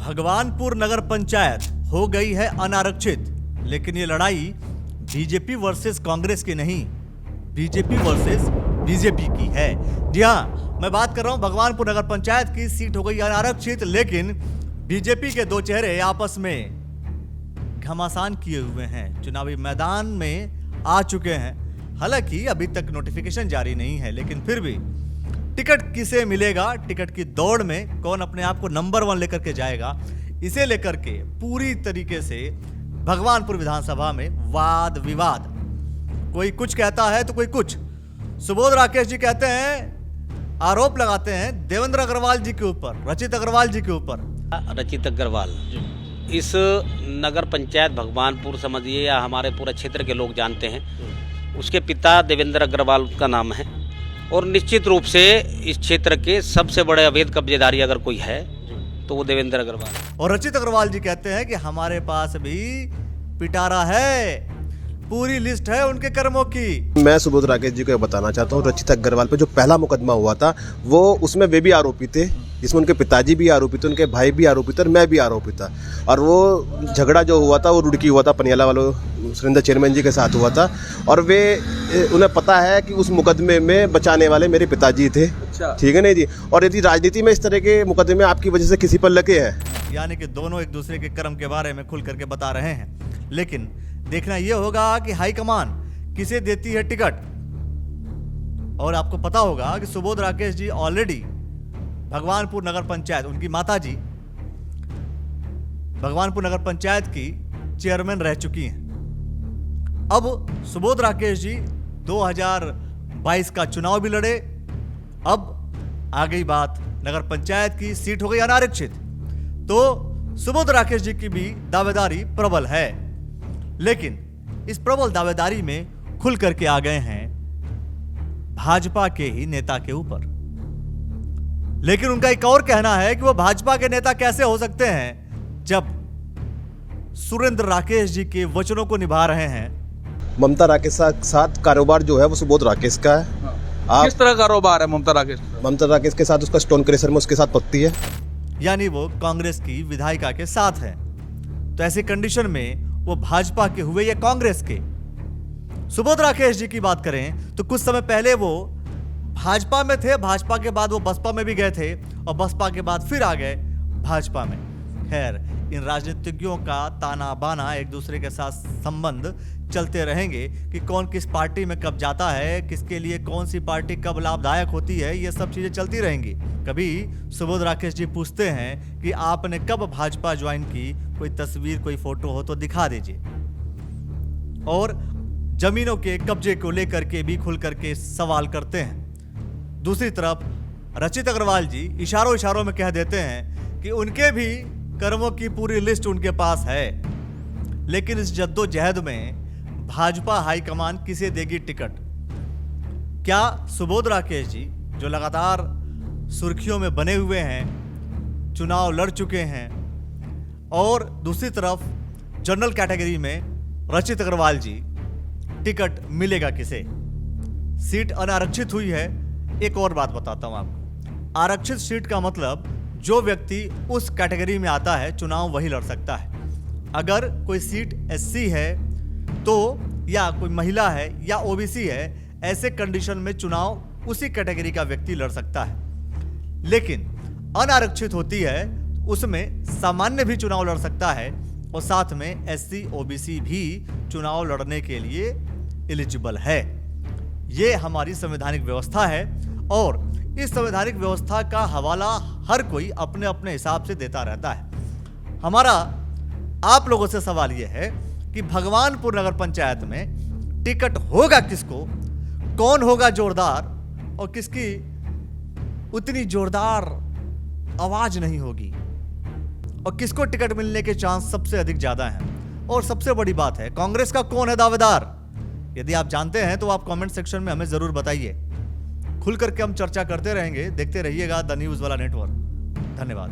भगवानपुर नगर पंचायत हो गई है अनारक्षित, लेकिन ये लड़ाई बीजेपी वर्सेस कांग्रेस की नहीं, बीजेपी वर्सेस बीजेपी की है। जी हाँ, मैं बात कर रहा हूं भगवानपुर नगर पंचायत की सीट हो गई अनारक्षित, लेकिन बीजेपी के दो चेहरे आपस में घमासान किए हुए हैं, चुनावी मैदान में आ चुके हैं। हालांकि अभी तक नोटिफिकेशन जारी नहीं है, लेकिन फिर भी टिकट किसे मिलेगा, टिकट की दौड़ में कौन अपने आप को नंबर 1 लेकर के जाएगा, इसे लेकर के पूरी तरीके से भगवानपुर विधानसभा में वाद विवाद, कोई कुछ कहता है तो कोई कुछ। सुबोध राकेश जी कहते हैं, आरोप लगाते हैं देवेंद्र अग्रवाल जी के ऊपर, रचित अग्रवाल जी के ऊपर। रचित अग्रवाल इस नगर पंचायत भगवानपुर समझिए या हमारे पूरे क्षेत्र के लोग जानते हैं, उसके पिता देवेंद्र अग्रवाल का नाम है और निश्चित रूप से इस क्षेत्र के सबसे बड़े अवैध कब्जेदारी अगर कोई है तो वो देवेंद्र अग्रवाल। और रचित अग्रवाल जी कहते हैं कि हमारे पास भी पिटारा है, पूरी लिस्ट है उनके कर्मों की। मैं सुबोध राकेश जी को बताना चाहता हूँ, रचित अग्रवाल पे जो पहला मुकदमा हुआ था वो उसमें वे भी आरोपी थे, जिसमें उनके पिताजी भी आरोपी थे, उनके भाई भी आरोपी थे और मैं भी आरोपी था। और वो झगड़ा जो हुआ था वो रुड़की हुआ था, पनियाला वालों सुरेंद्र चेयरमैन जी के साथ हुआ था और वे उन्हें पता है कि उस मुकदमे में बचाने वाले मेरे पिताजी थे। ठीक है नहीं जी। और यदि राजनीति में इस तरह के मुकदमे आपकी वजह से किसी पर लगे हैं, यानी कि दोनों एक दूसरे के कर्म के बारे में खुल करके बता रहे हैं, लेकिन देखना यह होगा कि हाईकमान किसे देती है टिकट। और आपको पता होगा कि सुबोध राकेश जी ऑलरेडी भगवानपुर नगर पंचायत, उनकी माताजी भगवानपुर नगर पंचायत की चेयरमैन रह चुकी हैं। अब सुबोध राकेश जी 2022 का चुनाव भी लड़े। अब आ गई बात नगर पंचायत की सीट हो गई अनारक्षित, तो सुबोध राकेश जी की भी दावेदारी प्रबल है, लेकिन इस प्रबल दावेदारी में खुल करके आ गए हैं भाजपा के ही नेता के ऊपर। लेकिन उनका एक और कहना है कि वो भाजपा के नेता कैसे हो सकते हैं जब सुरेंद्र राकेश जी के वचनों को निभा रहे हैं। ममता राकेश के साथ कारोबार जो है वो सुबोध राकेश का है। किस तरह कारोबार है ममता राकेश के साथ? उसका स्टोन क्रेशर में उसके साथ पत्ती है, यानी वो कांग्रेस की विधायिका के साथ है। तो ऐसी कंडीशन में वो भाजपा के हुए या कांग्रेस के। सुबोध राकेश जी की बात करें तो कुछ समय पहले वो भाजपा में थे, भाजपा के बाद वो बसपा में भी गए थे और बसपा के बाद फिर आ गए भाजपा में। खैर, इन राजनीतिज्ञों का ताना बाना, एक दूसरे के साथ संबंध चलते रहेंगे कि कौन किस पार्टी में कब जाता है, किसके लिए कौन सी पार्टी कब लाभदायक होती है, ये सब चीजें चलती रहेंगी। कभी सुबोध राकेश जी पूछते हैं कि आपने कब भाजपा ज्वाइन की, कोई तस्वीर कोई फोटो हो तो दिखा दीजिए। और जमीनों के कब्जे को लेकर के भी खुल करके सवाल करते हैं। दूसरी तरफ रचित अग्रवाल जी इशारों इशारों में कह देते हैं कि उनके भी कर्मों की पूरी लिस्ट उनके पास है, लेकिन इस जद्दोजहद में भाजपा हाईकमान किसे देगी टिकट? क्या सुबोध राकेश जी जो लगातार सुर्खियों में बने हुए हैं, चुनाव लड़ चुके हैं, और दूसरी तरफ जनरल कैटेगरी में रचित अग्रवाल जी, टिकट मिलेगा किसे? सीट अनारक्षित हुई है। एक और बात बताता हूं आपको, आरक्षित सीट का मतलब जो व्यक्ति उस कैटेगरी में आता है चुनाव वही लड़ सकता है। अगर कोई सीट एससी है तो, या कोई महिला है या ओबीसी है, ऐसे कंडीशन में चुनाव उसी कैटेगरी का व्यक्ति लड़ सकता है। लेकिन अनारक्षित होती है, उसमें सामान्य भी चुनाव लड़ सकता है और साथ में एससी ओबीसी भी चुनाव लड़ने के लिए एलिजिबल है। ये हमारी संवैधानिक व्यवस्था है और इस संवैधानिक व्यवस्था का हवाला हर कोई अपने अपने हिसाब से देता रहता है। हमारा आप लोगों से सवाल यह है कि भगवानपुर नगर पंचायत में टिकट होगा किसको, कौन होगा जोरदार और किसकी उतनी जोरदार आवाज नहीं होगी, और किसको टिकट मिलने के चांस सबसे अधिक ज्यादा हैं। और सबसे बड़ी बात है, कांग्रेस का कौन है दावेदार? यदि आप जानते हैं तो आप कमेंट सेक्शन में हमें जरूर बताइए। खुल करके हम चर्चा करते रहेंगे। देखते रहिएगा द न्यूज़ वाला नेटवर्क। धन्यवाद।